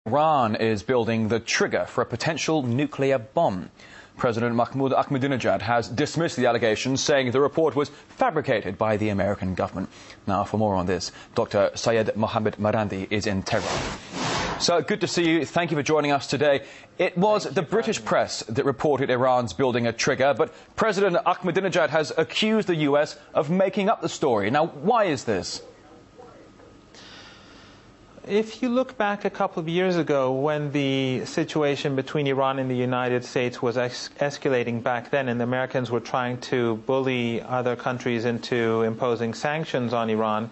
Iran is building the trigger for a potential nuclear bomb. President Mahmoud Ahmadinejad has dismissed the allegations, saying the report was fabricated by the American government. Now, for more on this, Dr. Seyyed Mohammad Marandi is in Tehran. So, good to see you. Thank you for joining us today. It was the British press that reported Iran's building a trigger, but President Ahmadinejad has accused the US of making up the story. Now, why is this? If you look back a couple of years ago, when the situation between Iran and the United States was escalating back then, and the Americans were trying to bully other countries into imposing sanctions on Iran,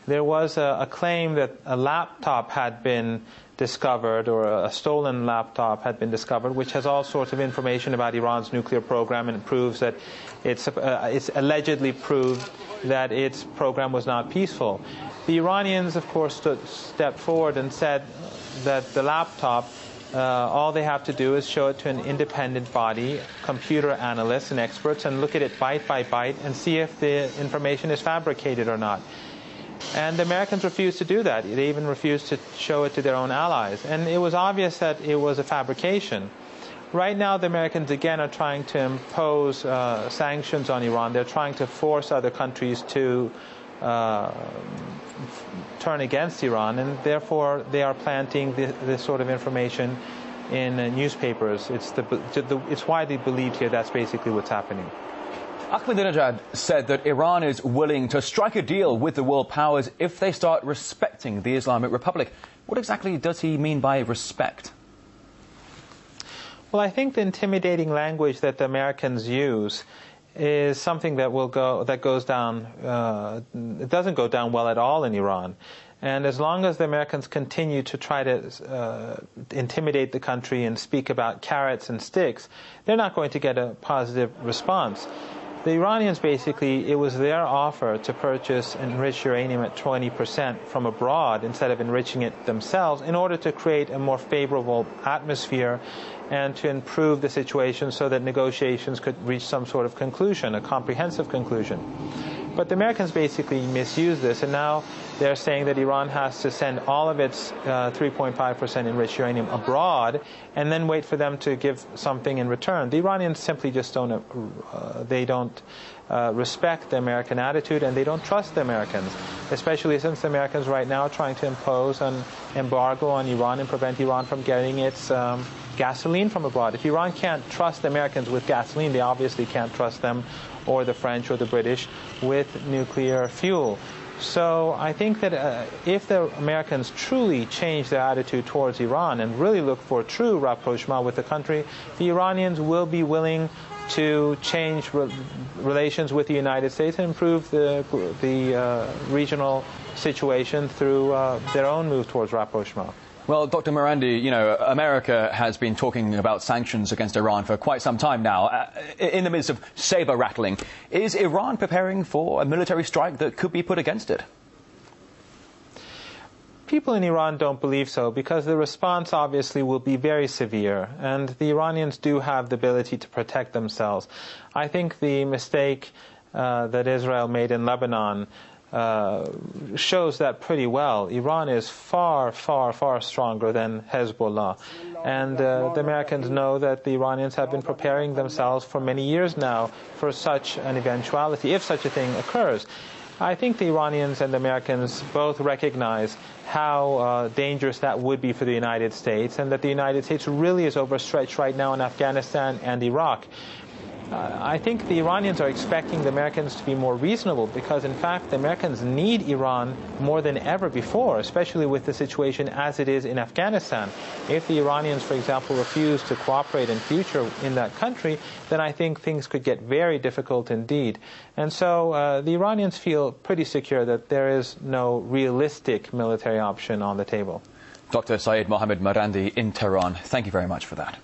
there was a claim that a laptop had been discovered, or a stolen laptop had been discovered, which has all sorts of information about Iran's nuclear program, and it proves that it's allegedly proved that its program was not peaceful. The Iranians, of course, stepped forward and said that the laptop, all they have to do is show it to an independent body, computer analysts and experts, and look at it byte by byte and see if the information is fabricated or not. And the Americans refused to do that. They even refused to show it to their own allies. And it was obvious that it was a fabrication. Right now, the Americans, again, are trying to impose sanctions on Iran. They're trying to force other countries to turn against Iran, and therefore they are planting this sort of information in newspapers. It's widely believed here that's basically what's happening. Ahmadinejad said that Iran is willing to strike a deal with the world powers if they start respecting the Islamic Republic. What exactly does he mean by respect? Well, I think the intimidating language that the Americans use is something that goes down. It doesn't go down well at all in Iran. And as long as the Americans continue to try to intimidate the country and speak about carrots and sticks, they're not going to get a positive response. The Iranians, basically, it was their offer to purchase enriched uranium at 20% from abroad instead of enriching it themselves, in order to create a more favorable atmosphere and to improve the situation so that negotiations could reach some sort of conclusion, a comprehensive conclusion. But the Americans basically misused this, and now they're saying that Iran has to send all of its 3.5% enriched uranium abroad and then wait for them to give something in return. The Iranians simply just don't respect the American attitude, and they don't trust the Americans, especially since the Americans right now are trying to impose an embargo on Iran and prevent Iran from getting its gasoline from abroad. If Iran can't trust the Americans with gasoline, they obviously can't trust them, or the French or the British, with nuclear fuel. So I think that if the Americans truly change their attitude towards Iran and really look for true rapprochement with the country, the Iranians will be willing to change relations with the United States and improve the regional situation through their own move towards rapprochement. Well, Dr. Marandi, you know, America has been talking about sanctions against Iran for quite some time now. In the midst of saber rattling, is Iran preparing for a military strike that could be put against it? People in Iran don't believe so, because the response obviously will be very severe, and the Iranians do have the ability to protect themselves. I think the mistake that Israel made in Lebanon shows that pretty well. Iran is far, far, far stronger than Hezbollah. And the Americans know that the Iranians have been preparing themselves for many years now for such an eventuality, if such a thing occurs. I think the Iranians and the Americans both recognize how dangerous that would be for the United States, and that the United States really is overstretched right now in Afghanistan and Iraq. I think the Iranians are expecting the Americans to be more reasonable, because, in fact, the Americans need Iran more than ever before, especially with the situation as it is in Afghanistan. If the Iranians, for example, refuse to cooperate in future in that country, then I think things could get very difficult indeed. And so the Iranians feel pretty secure that there is no realistic military option on the table. Dr. Seyyed Mohammad Marandi in Tehran, thank you very much for that.